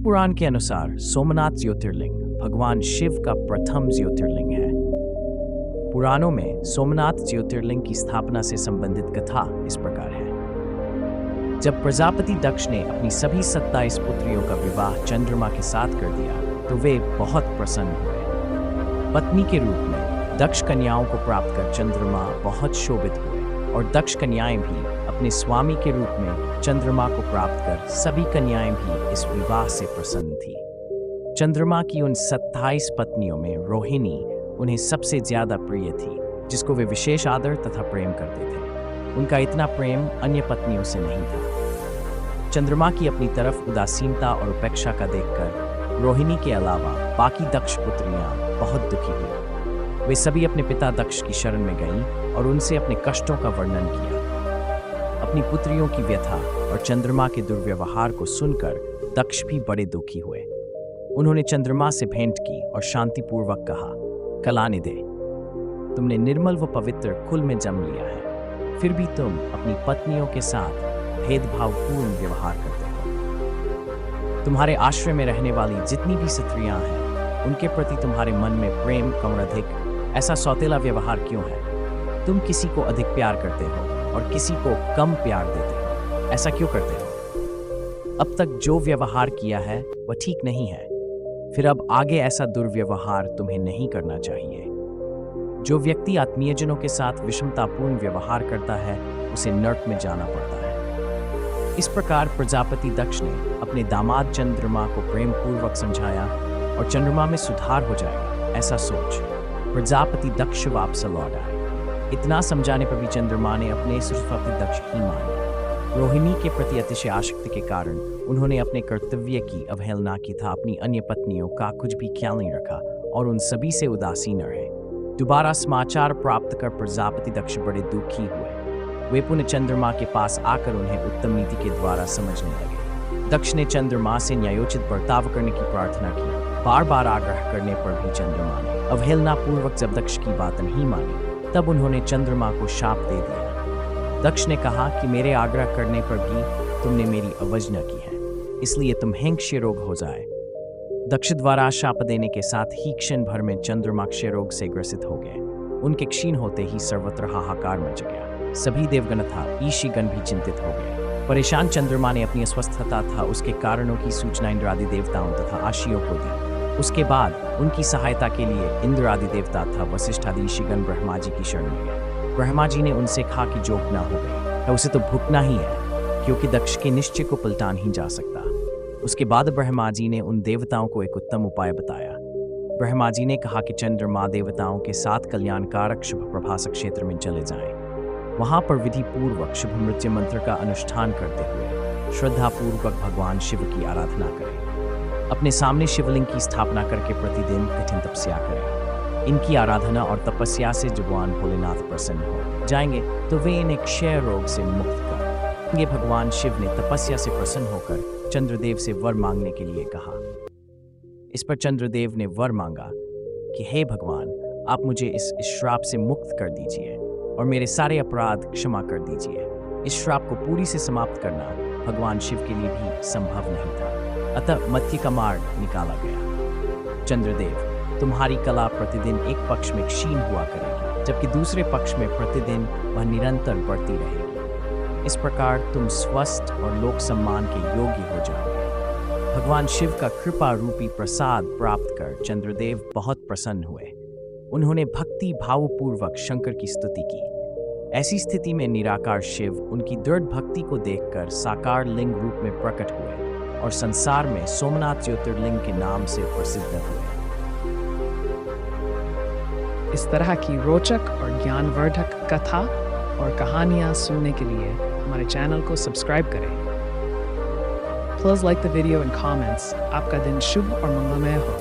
पुराण के अनुसार सोमनाथ ज्योतिर्लिंग भगवान शिव का प्रथम ज्योतिर्लिंग है। पुराणों में सोमनाथ ज्योतिर्लिंग की स्थापना से संबंधित कथा इस प्रकार है। जब प्रजापति दक्ष ने अपनी सभी 27 पुत्रियों का विवाह चंद्रमा के साथ कर दिया तो वे बहुत प्रसन्न हुए। पत्नी के रूप में दक्ष कन्याओं को प्राप्त कर चंद्रमा बहुत शोभित हुए और दक्ष कन्याएं भी अपने स्वामी के रूप में चंद्रमा को प्राप्त कर सभी कन्याएं भी इस विवाह से प्रसन्न थी। चंद्रमा की उन 27 पत्नियों में रोहिणी उन्हें सबसे ज्यादा प्रिय थी, जिसको वे विशेष आदर तथा प्रेम करते थे। उनका इतना प्रेम अन्य पत्नियों से नहीं था। चंद्रमा की अपनी तरफ उदासीनता और उपेक्षा का देखकर रोहिणी के अलावा बाकी दक्ष पुत्रियां बहुत दुखी हुई। वे सभी अपने पिता दक्ष की शरण में गईं और उनसे अपने कष्टों का वर्णन किया। अपनी पुत्रियों की व्यथा और चंद्रमा के दुर्व्यवहार को सुनकर दक्ष भी बड़े दुखी हुए। उन्होंने चंद्रमा से भेंट की और शांतिपूर्वक कहा, कलानिधे, तुमने निर्मल व पवित्र कुल में जन्म लिया है, फिर भी तुम अपनी पत्नियों के साथ भेदभावपूर्ण व्यवहार करते हो। तुम्हारे आश्रय में रहने वाली जितनी भी स्त्रियां हैं, उनके प्रति तुम्हारे मन में प्रेम कम अधिक ऐसा सौतेला व्यवहार क्यों है? तुम किसी को अधिक प्यार करते हो और किसी को कम प्यार देते हो। ऐसा क्यों करते हो? अब तक जो व्यवहार किया है वह ठीक नहीं है, फिर अब आगे ऐसा दुर्व्यवहार तुम्हें नहीं करना चाहिए। जो व्यक्ति आत्मीयजनों के साथ विषमतापूर्ण व्यवहार करता है उसे नरक में जाना पड़ता है। इस प्रकार प्रजापति दक्ष ने अपने दामाद चंद्रमा को प्रेम पूर्वक समझाया और चंद्रमा में सुधार हो जाएगा ऐसा सोच प्रजापति दक्ष वापस लौट आए। इतना समझाने पर भी चंद्रमा ने अपने सुरपति दक्ष ही माने। रोहिणी के प्रति अतिशय आसक्ति के कारण उन्होंने अपने कर्तव्य की अवहेलना की था, अपनी अन्य पत्नियों का कुछ भी ख्याल नहीं रखा और उन सभी से उदासीन रहे। दोबारा समाचार प्राप्त कर प्रजापति दक्ष बड़े दुखी हुए। वे पुनः चंद्रमा के पास आकर उन्हें उत्तम नीति के द्वारा समझने लगे। दक्ष ने चंद्रमा से न्यायोचित बर्ताव करने की प्रार्थना की। बार बार आग्रह करने पर भी चंद्रमा ने अवहेलना पूर्वक जब दक्ष की बात नहीं मानी, तब उन्होंने चंद्रमा को शाप दे दिया। दक्ष ने कहा कि मेरे आग्रह करने पर भी तुमने मेरी अवज्ञा की है, इसलिए तुम क्षय रोग हो जाए। दक्ष द्वारा शाप देने के साथ ही क्षण भर में चंद्रमा क्षय रोग से ग्रसित हो गए। उनके क्षीण होते ही सर्वत्र हाहाकार मच गया। सभी देवगण तथा ईशीगण भी चिंतित हो गए। परेशान चंद्रमा ने अपनी अस्वस्थता था उसके कारणों की सूचना इंद्र आदि देवताओं तथा आशियों को दी। उसके बाद उनकी सहायता के लिए इंद्र आदि देवता तथा वशिष्ठ आदि ऋषिगण ब्रह्मा जी की शरण में गए। ब्रह्मा जी ने उनसे कहा कि जो ना हो गई तो उसे तो भुगतना ही है, क्योंकि दक्ष के निश्चय को पलटा नहीं जा सकता। उसके बाद ब्रह्मा जी ने उन देवताओं को एक उत्तम उपाय बताया। ब्रह्मा जी ने कहा कि चंद्रमा देवताओं के साथ कल्याणकारक शुभ प्रभासक क्षेत्र में चले जाएं। वहां पर विधि पूर्वक शुभ मृत्यु मंत्र का अनुष्ठान करते हुए श्रद्धा पूर्वक भगवान शिव की आराधना करें। अपने सामने शिवलिंग की स्थापना करके प्रतिदिन कठिन तपस्या करें। इनकी आराधना और तपस्या से भगवान भोलेनाथ प्रसन्न हो जाएंगे तो वे इन्हें क्षय रोग से मुक्त करेंगे। भगवान शिव ने तपस्या से प्रसन्न होकर चंद्रदेव से वर मांगने के लिए कहा। इस पर चंद्रदेव ने वर मांगा कि हे भगवान, आप मुझे इस श्राप से मुक्त कर दीजिए और मेरे सारे अपराध क्षमा कर दीजिए। इस श्राप को पूरी से समाप्त करना भगवान शिव के लिए भी संभव नहीं था, अतः मध्य का मार्ग निकाला गया। चंद्रदेव, तुम्हारी कला प्रतिदिन एक पक्ष में क्षीण हुआ करेगी, जबकि दूसरे पक्ष में प्रतिदिन वह निरंतर बढ़ती रहेगी। इस प्रकार तुम स्वस्थ और लोक सम्मान के योग्य हो जाओगे। भगवान शिव का कृपा रूपी प्रसाद प्राप्त कर चंद्रदेव बहुत प्रसन्न हुए। उन्होंने भक्ति भावपूर्वक शंकर की स्तुति की। ऐसी स्थिति में निराकार शिव उनकी दृढ़ भक्ति को देखकर साकार लिंग रूप में प्रकट हुए और संसार में सोमनाथ ज्योतिर्लिंग के नाम से प्रसिद्ध हुए। इस तरह की रोचक और ज्ञानवर्धक कथा और कहानियाँ सुनने के लिए हमारे चैनल को सब्सक्राइब करें। Please like the video and comments. आपका दिन शुभ और मंगलमय हो।